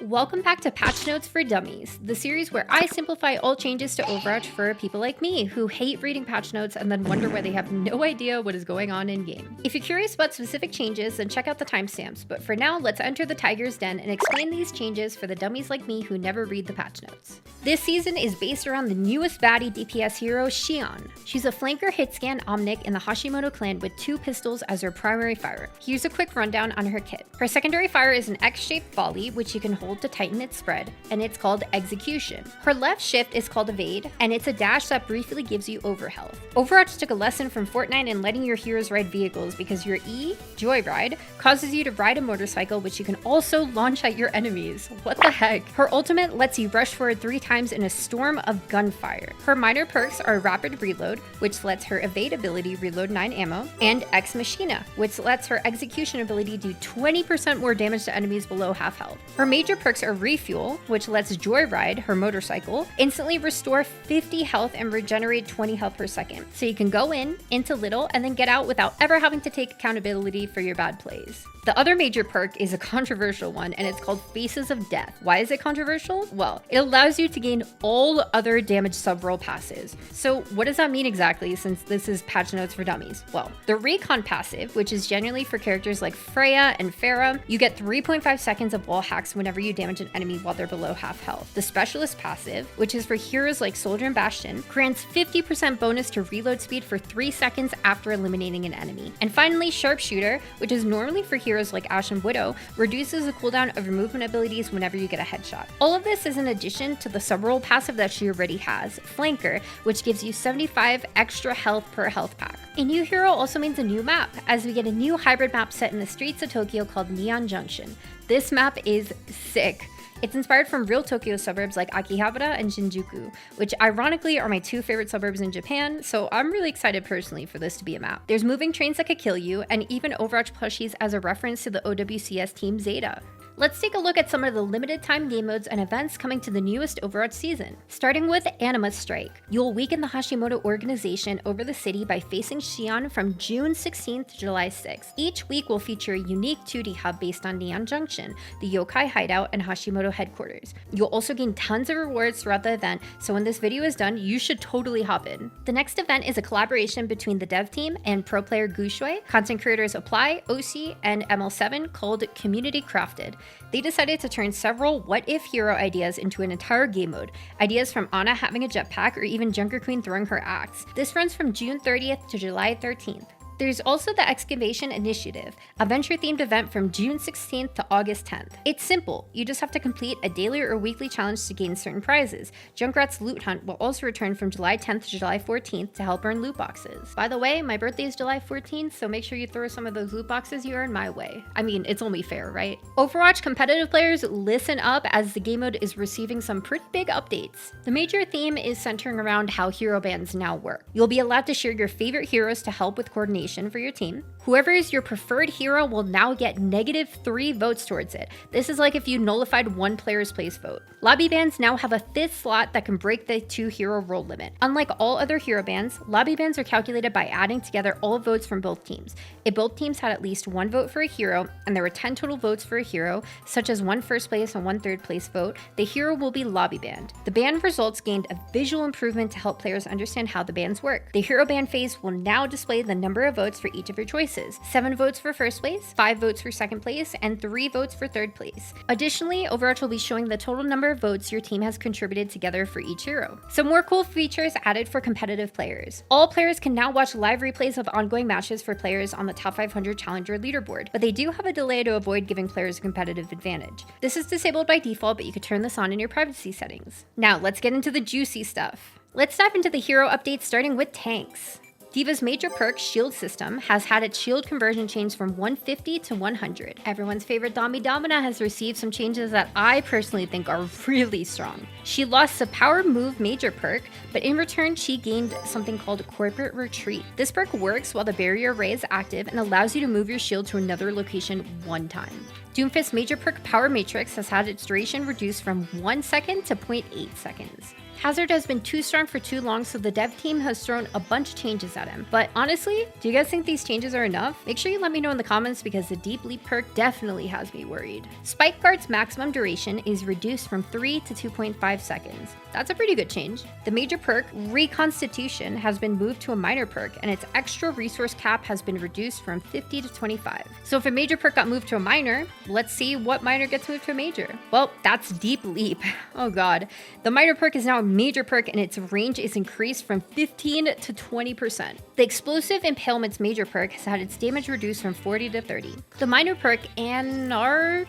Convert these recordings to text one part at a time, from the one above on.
Welcome back to Patch Notes for Dummies, the series where I simplify all changes to Overwatch for people like me who hate reading patch notes and then wonder why they have no idea what is going on in game. If you're curious about specific changes, then check out the timestamps, but for now, let's enter the tiger's den and explain these changes for the dummies like me who never read the patch notes. This season is based around the newest baddie DPS hero, Shion. She's a flanker hitscan Omnic in the Hashimoto clan with 2 pistols as her primary fire. Here's a quick rundown on her kit. Her secondary fire is an X-shaped volley, which you can hold to tighten its spread, and it's called Execution. Her left shift is called Evade, and it's a dash that briefly gives you overhealth. Overwatch took a lesson from Fortnite in letting your heroes ride vehicles because your E, Joyride, causes you to ride a motorcycle which you can also launch at your enemies. What the heck? Her ultimate lets you rush forward 3 times in a storm of gunfire. Her minor perks are Rapid Reload, which lets her Evade ability reload 9 ammo, and Ex Machina, which lets her Execution ability do 20% more damage to enemies below half health. Her major perks are Refuel, which lets Joyride, her motorcycle, instantly restore 50 health and regenerate 20 health per second. So you can go into little, and then get out without ever having to take accountability for your bad plays. The other major perk is a controversial one, and it's called Faces of Death. Why is it controversial? Well, it allows you to gain all other damage sub-roll passes. So what does that mean exactly, since this is patch notes for dummies? Well, the Recon passive, which is generally for characters like Freya and Pharah, you get 3.5 seconds of wall hacks whenever you damage an enemy while they're below half health. The Specialist passive, which is for heroes like Soldier and Bastion, grants 50% bonus to reload speed for 3 seconds after eliminating an enemy. And finally, Sharpshooter, which is normally for heroes like Ashe and Widow, reduces the cooldown of your movement abilities whenever you get a headshot. All of this is in addition to the sub-roll passive that she already has, Flanker, which gives you 75 extra health per health pack. A new hero also means a new map, as we get a new hybrid map set in the streets of Tokyo called Neon Junction. This map is sick. It's inspired from real Tokyo suburbs like Akihabara and Shinjuku, which ironically are my 2 favorite suburbs in Japan, so I'm really excited personally for this to be a map. There's moving trains that could kill you, and even Overwatch plushies as a reference to the OWCS team Zeta. Let's take a look at some of the limited time game modes and events coming to the newest Overwatch season. Starting with Anima Strike. You'll weaken the Hashimoto organization over the city by facing Shion from June 16th to July 6th. Each week will feature a unique 2D hub based on Neon Junction, the yokai hideout, and Hashimoto headquarters. You'll also gain tons of rewards throughout the event, so when this video is done, you should totally hop in. The next event is a collaboration between the dev team and pro player Gushui, content creators Apply, OC, and ML7 called Community Crafted. They decided to turn several what-if hero ideas into an entire game mode. Ideas from Ana having a jetpack or even Junker Queen throwing her axe. This runs from June 30th to July 13th. There's also the Excavation Initiative, a venture-themed event from June 16th to August 10th. It's simple, you just have to complete a daily or weekly challenge to gain certain prizes. Junkrat's Loot Hunt will also return from July 10th to July 14th to help earn loot boxes. By the way, my birthday is July 14th, so make sure you throw some of those loot boxes you earn my way. I mean, it's only fair, right? Overwatch competitive players, listen up, as the game mode is receiving some pretty big updates. The major theme is centering around how hero bans now work. You'll be allowed to share your favorite heroes to help with coordination for your team. Whoever is your preferred hero will now get -3 votes towards it. This is like if you nullified one player's place vote. Lobby bans now have a 5th slot that can break the 2 hero role limit. Unlike all other hero bans, lobby bans are calculated by adding together all votes from both teams. If both teams had at least 1 vote for a hero, and there were 10 total votes for a hero, such as 1 first place and 1 third place vote, the hero will be lobby banned. The ban results gained a visual improvement to help players understand how the bans work. The hero ban phase will now display the number of votes for each of your choices. 7 votes for first place, 5 votes for second place, and 3 votes for third place. Additionally, Overwatch will be showing the total number of votes your team has contributed together for each hero. Some more cool features added for competitive players. All players can now watch live replays of ongoing matches for players on the top 500 Challenger leaderboard, but they do have a delay to avoid giving players a competitive advantage. This is disabled by default, but you could turn this on in your privacy settings. Now, let's get into the juicy stuff. Let's dive into the hero updates, starting with tanks. D.Va's major perk, Shield System, has had its shield conversion change from 150 to 100. Everyone's favorite Dami Domina has received some changes that I personally think are really strong. She lost the Power Move major perk, but in return she gained something called Corporate Retreat. This perk works while the barrier array is active and allows you to move your shield to another location 1 time. Doomfist's major perk Power Matrix has had its duration reduced from 1 second to 0.8 seconds. Hazard has been too strong for too long, so the dev team has thrown a bunch of changes at him. But honestly, do you guys think these changes are enough? Make sure you let me know in the comments because the Deep Leap perk definitely has me worried. Spike Guard's maximum duration is reduced from 3 to 2.5 seconds. That's a pretty good change. The major perk, Reconstitution, has been moved to a minor perk, and its extra resource cap has been reduced from 50 to 25. So if a major perk got moved to a minor, let's see what minor gets moved to a major. Well, that's Deep Leap. Oh god. The minor perk is now a major perk, and its range is increased from 15 to 20%. The Explosive Impalement's major perk has had its damage reduced from 40 to 30. The minor perk, Anarchic,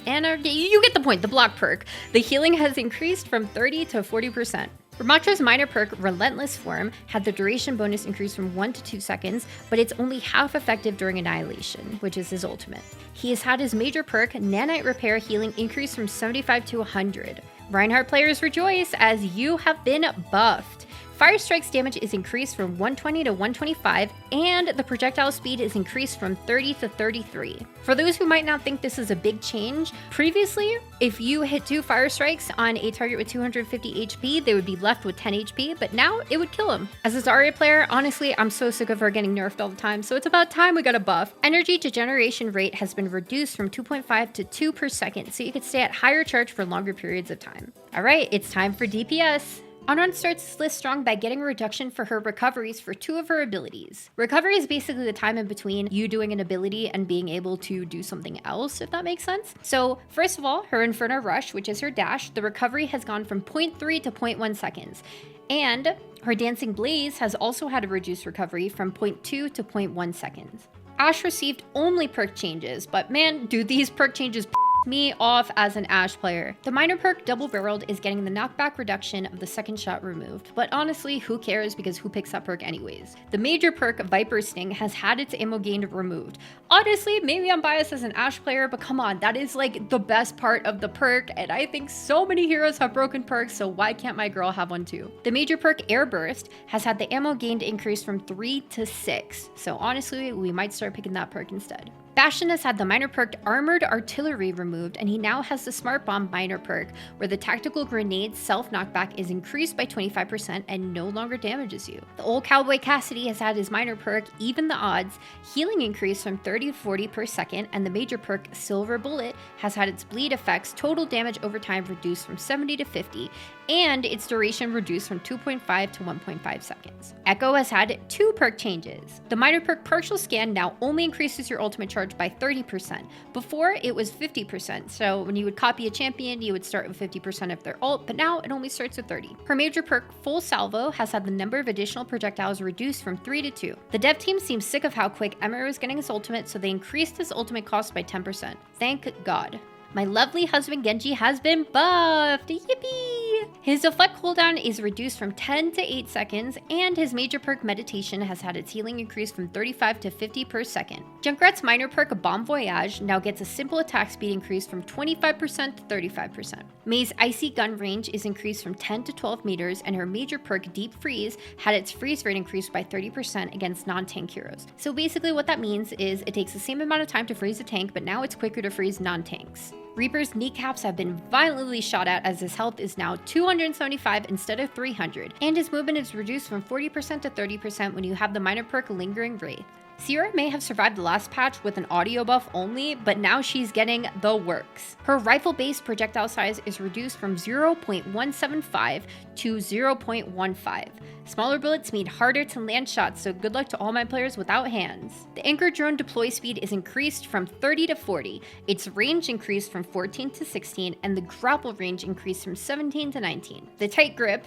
you get the point, the block perk. The healing has increased from 30 to 40%. Ramatra's minor perk, Relentless Form, had the duration bonus increased from 1 to 2 seconds, but it's only half effective during Annihilation, which is his ultimate. He has had his major perk, Nanite Repair Healing, increased from 75 to 100. Reinhardt players rejoice as you have been buffed. Fire Strike's damage is increased from 120 to 125, and the projectile speed is increased from 30 to 33. For those who might not think this is a big change, previously, if you hit 2 Fire Strikes on a target with 250 HP, they would be left with 10 HP, but now it would kill them. As a Zarya player, honestly, I'm so sick of her getting nerfed all the time, so it's about time we got a buff. Energy degeneration rate has been reduced from 2.5 to 2 per second, so you could stay at higher charge for longer periods of time. Alright, it's time for DPS. Onrun starts this list strong by getting a reduction for her recoveries for 2 of her abilities. Recovery is basically the time in between you doing an ability and being able to do something else, if that makes sense. So first of all, her Inferno Rush, which is her dash, the recovery has gone from 0.3 to 0.1 seconds. And her Dancing Blaze has also had a reduced recovery from 0.2 to 0.1 seconds. Ashe received only perk changes, but man, do these perk changes me off as an Ashe player. The minor perk, Double Barreled, is getting the knockback reduction of the second shot removed, but honestly, who cares because who picks that perk anyways? The major perk, Viper Sting, has had its ammo gain removed. Honestly, maybe I'm biased as an Ashe player, but come on, that is like the best part of the perk, and I think so many heroes have broken perks, so why can't my girl have one too? The major perk, Air Burst, has had the ammo gained increase from 3 to 6, so honestly, we might start picking that perk instead. Bastion has had the minor perk Armored Artillery removed, and he now has the Smart Bomb minor perk, where the Tactical Grenade self-knockback is increased by 25% and no longer damages you. The old Cowboy Cassidy has had his minor perk Even the Odds, healing increased from 30 to 40 per second, and the major perk Silver Bullet has had its bleed effects total damage over time reduced from 70 to 50, and its duration reduced from 2.5 to 1.5 seconds. Echo has had 2 perk changes. The minor perk Partial Scan now only increases your ultimate charge by 30%. Before, it was 50%, so when you would copy a champion, you would start with 50% of their ult, but now it only starts with 30. Her major perk Full Salvo has had the number of additional projectiles reduced from 3 to 2. The dev team seems sick of how quick Emir was getting his ultimate, so they increased his ultimate cost by 10%. Thank God. My lovely husband Genji has been buffed! Yippee! His deflect cooldown is reduced from 10 to 8 seconds, and his major perk Meditation has had its healing increased from 35 to 50 per second. Junkrat's minor perk Bon Voyage now gets a simple attack speed increase from 25% to 35%. Mei's Icy Gun range is increased from 10 to 12 meters, and her major perk Deep Freeze had its freeze rate increased by 30% against non-tank heroes. So basically what that means is it takes the same amount of time to freeze a tank, but now it's quicker to freeze non-tanks. Reaper's kneecaps have been violently shot at as his health is now 275 instead of 300, and his movement is reduced from 40% to 30% when you have the minor perk Lingering Wraith. Sierra may have survived the last patch with an audio buff only, but now she's getting the works. Her rifle-based projectile size is reduced from 0.175 to 0.15. Smaller bullets mean harder to land shots, so good luck to all my players without hands. The anchor drone deploy speed is increased from 30 to 40, its range increased from 14 to 16, and the grapple range increased from 17 to 19. The tight grip,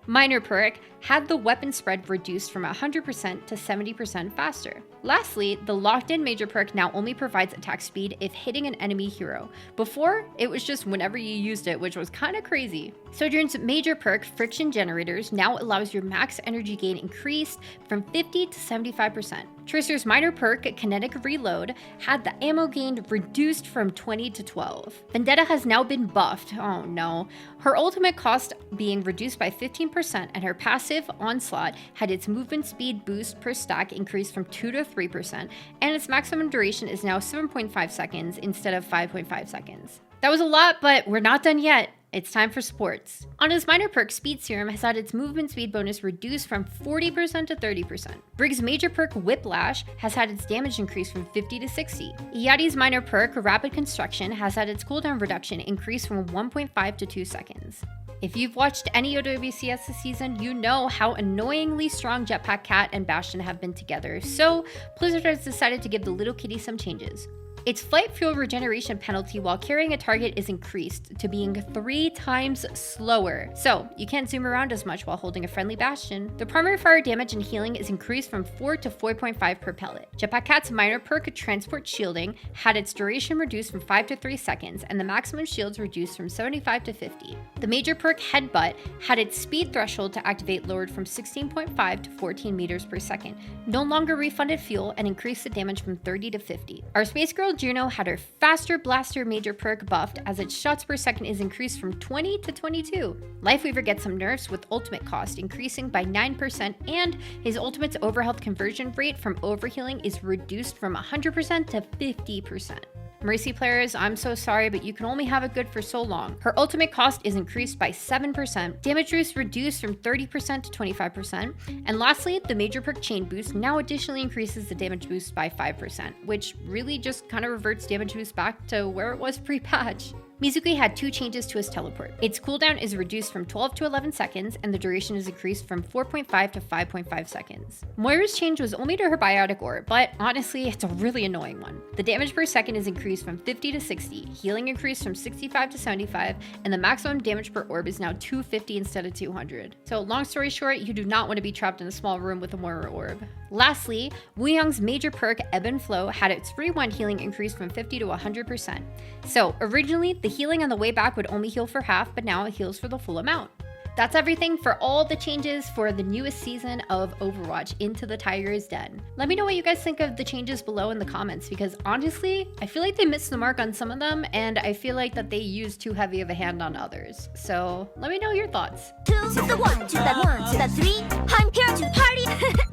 minor perk, had the weapon spread reduced from 100% to 70% faster. Lastly, the locked-in major perk now only provides attack speed if hitting an enemy hero. Before, it was just whenever you used it, which was kinda crazy. Sojourn's major perk, Friction Generators, now allows your max energy gain increased from 50 to 75%. Tracer's minor perk, Kinetic Reload, had the ammo gain reduced from 20 to 12. Vendetta has now been buffed. Oh no. Her ultimate cost being reduced by 15%, and her passive, Onslaught, had its movement speed boost per stack increased from 2 to 3%, and its maximum duration is now 7.5 seconds instead of 5.5 seconds. That was a lot, but we're not done yet. it's time for sports. Ana's minor perk, Speed Serum, has had its movement speed bonus reduced from 40% to 30%. Brig's major perk, Whiplash, has had its damage increased from 50 to 60. Yadi's minor perk, Rapid Construction, has had its cooldown reduction increased from 1.5 to 2 seconds. If you've watched any OWCS this season, you know how annoyingly strong Jetpack Cat and Bastion have been together, so Blizzard has decided to give the little kitty some changes. Its flight fuel regeneration penalty while carrying a target is increased to being 3 times slower, so you can't zoom around as much while holding a friendly Bastion. The primary fire damage and healing is increased from 4 to 4.5 per pellet. Jetpack Cat's minor perk, Transport Shielding, had its duration reduced from 5 to 3 seconds and the maximum shields reduced from 75 to 50. The major perk, Headbutt, had its speed threshold to activate lowered from 16.5 to 14 meters per second, no longer refunded fuel, and increased the damage from 30 to 50. Our Space Girl Juno had her Faster Blaster major perk buffed as its shots per second is increased from 20 to 22. Lifeweaver gets some nerfs with ultimate cost increasing by 9%, and his ultimate's overhealth conversion rate from overhealing is reduced from 100% to 50%. Mercy players, I'm so sorry, but you can only have it good for so long. Her ultimate cost is increased by 7%, damage boost reduced from 30% to 25%, and lastly, the major perk Chain Boost now additionally increases the damage boost by 5%, which really just kind of reverts damage boost back to where it was pre-patch. Mizuki had 2 changes to his teleport. Its cooldown is reduced from 12 to 11 seconds, and the duration is increased from 4.5 to 5.5 seconds. Moira's change was only to her Biotic Orb, but honestly, it's a really annoying one. The damage per second is increased from 50 to 60, healing increased from 65 to 75, and the maximum damage per orb is now 250 instead of 200. So long story short, you do not want to be trapped in a small room with a Moira Orb. Lastly, Wu Young's major perk, Ebb and Flow, had its rewind healing increased from 50 to 100%. So originally, the healing on the way back would only heal for half, but now it heals for the full amount. That's everything for all the changes for the newest season of Overwatch, Into the Tiger's Den. Let me know what you guys think of the changes below in the comments, because honestly, I feel like they missed the mark on some of them, and I feel like that they used too heavy of a hand on others. So let me know your thoughts. 2 to the 1 to the 1 to the 3. I'm here to party.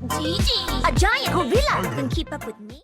GG. A giant gorilla can keep up with me.